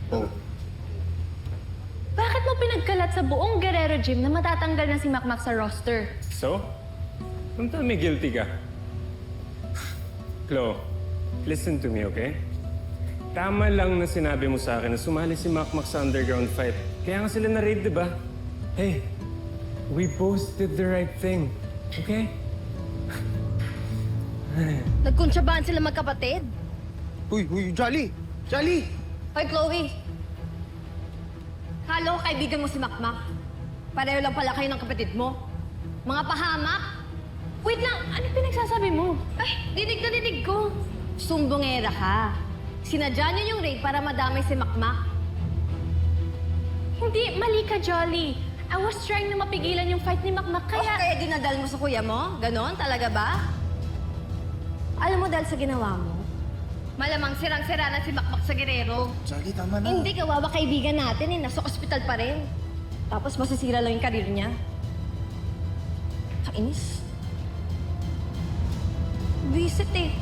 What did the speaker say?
Oh. Bakit mo pinagkalat sa buong Guerrero Gym na matatanggal na si Makmak sa roster? So? Kung may guilty ka. Chloe, listen to me, okay? Tama lang na sinabi mo sa akin na sumali si Makmak sa underground fight. Kaya nga sila na-raid, di ba? Hey, we both did the right thing, okay? Nagkuntsabahan sila magkapatid? Uy, Jolly! Jolly! Hoy, Chloe! Kala ko kaibigan mo si Makmak. Pareho lang pala kayo ng kapatid mo. Mga pahamak. Wait lang, ano pinagsasabi mo? Ay, dinig na dinig ko. Sumbongera ka. Sinadya niyo yung raid para madamay si Makmak. Hindi, mali ka, Jolly. I was trying na mapigilan yung fight ni Makmak, kaya... Kaya dinadal mo sa kuya mo? Ganon? Talaga ba? Alam mo dahil sa ginawa mo, malamang sirang-sira na si Makmak sa Guerrero. Jolly, tama na. Hindi, kawawa kaibigan natin eh. Nasa ospital pa rin. Tapos masisira lang yung karir niya. Kainis. Visit eh.